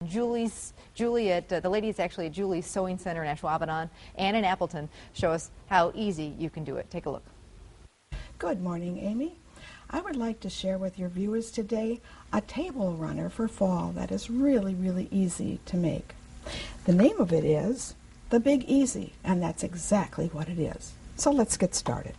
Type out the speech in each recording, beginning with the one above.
Julie at the ladies actually at Julie's Sewing Center in Ashwaubenon and in Appleton show us how easy you can do it. Take a look. Good morning, Amy. I would like to share with your viewers today a table runner for fall that is really easy to make. The name of it is the Big Easy, and that's exactly what it is. So let's get started.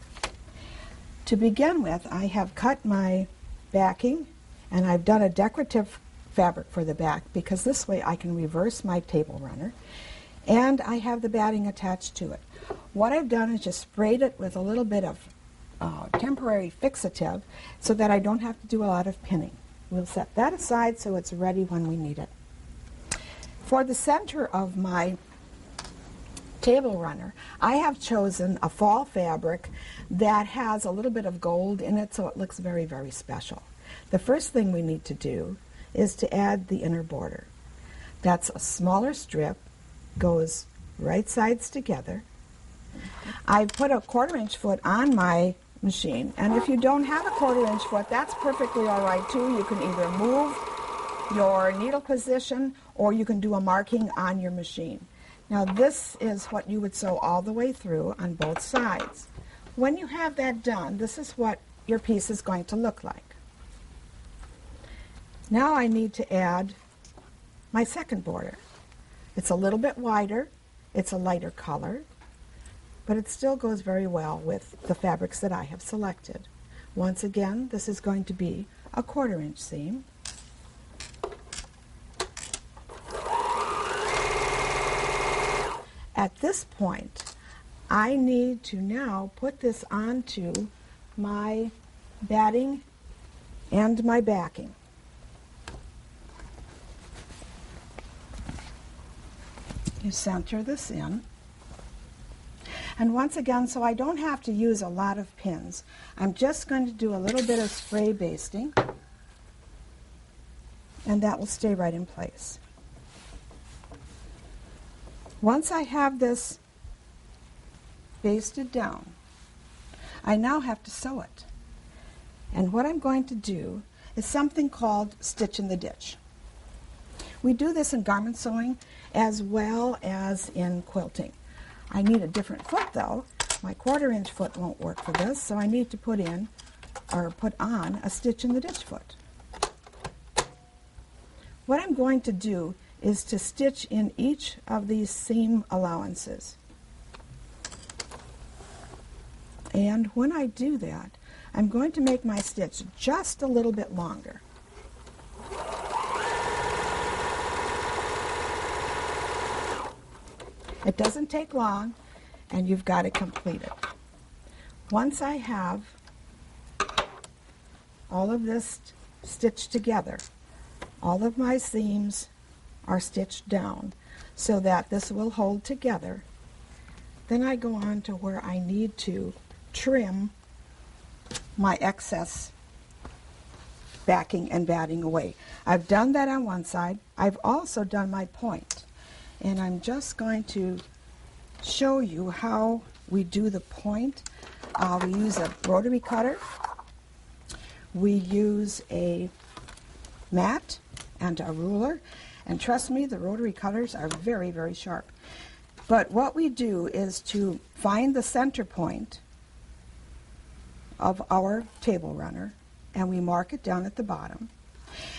To begin with, I have cut my backing and I've done a decorative fabric for the back because this way I can reverse my table runner, and I have the batting attached to it. What I've done is just sprayed it with a little bit of temporary fixative so that I don't have to do a lot of pinning. We'll set that aside so it's ready when we need it. For the center of my table runner, I have chosen a fall fabric that has a little bit of gold in it, so it looks very special. The first thing we need to do is to add the inner border. That's a smaller strip, goes right sides together. I've put a 1/4-inch foot on my machine, and if you don't have a 1/4-inch foot, that's perfectly all right too. You can either move your needle position or you can do a marking on your machine. Now this is what you would sew all the way through on both sides. When you have that done, this is what your piece is going to look like. Now I need to add my second border. It's a little bit wider, it's a lighter color, but it still goes very well with the fabrics that I have selected. Once again, this is going to be a 1/4-inch seam. At this point, I need to now put this onto my batting and my backing. You center this in. And once again, so I don't have to use a lot of pins, I'm just going to do a little bit of spray basting, and that will stay right in place. Once I have this basted down, I now have to sew it. And what I'm going to do is something called stitch in the ditch. We do this in garment sewing as well as in quilting. I need a different foot though. My 1/4-inch foot won't work for this, so I need to put on a stitch in the ditch foot. What I'm going to do is to stitch in each of these seam allowances. And when I do that, I'm going to make my stitch just a little bit longer. It doesn't take long, and you've got it completed. Once I have all of this stitched together, all of my seams are stitched down so that this will hold together, then I go on to where I need to trim my excess backing and batting away. I've done that on one side. I've also done my point. And I'm just going to show you how we do the point. We use a rotary cutter. We use a mat and a ruler. And trust me, the rotary cutters are very sharp. But what we do is to find the center point of our table runner, and we mark it down at the bottom.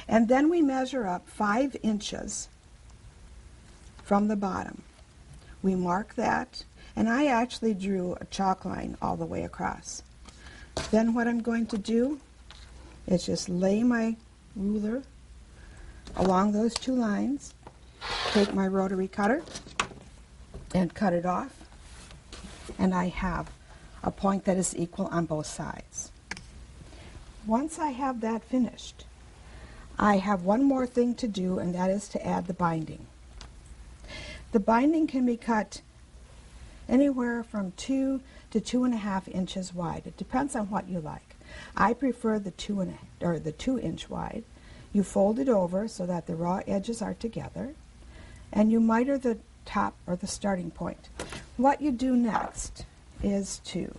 And then we measure up 5 inches from the bottom. We mark that, and I actually drew a chalk line all the way across. Then what I'm going to do is just lay my ruler along those 2 lines, take my rotary cutter and cut it off, and I have a point that is equal on both sides. Once I have that finished, I have one more thing to do, and that is to add the binding. The binding can be cut anywhere from 2 to 2.5 inches wide. It depends on what you like. I prefer the 2-inch wide. You fold it over so that the raw edges are together, and you miter the top or the starting point. What you do next is to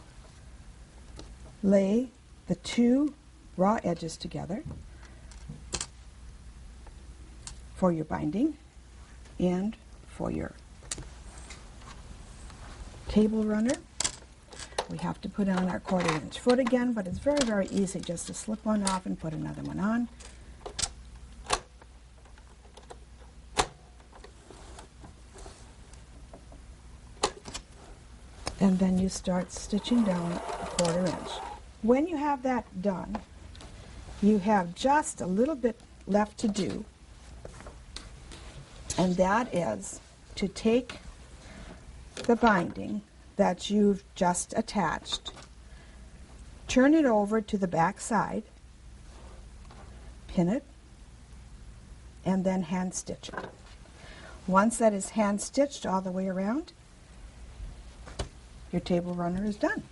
lay the 2 raw edges together, for your binding and for your table runner. We have to put on our 1/4 inch foot again, but it's very, very easy just to slip one off and put another one on. And then you start stitching down a 1/4 inch. When you have that done, you have just a little bit left to do, and that is to take the binding that you've just attached, turn it over to the back side, pin it, and then hand stitch it. Once that is hand stitched all the way around, your table runner is done.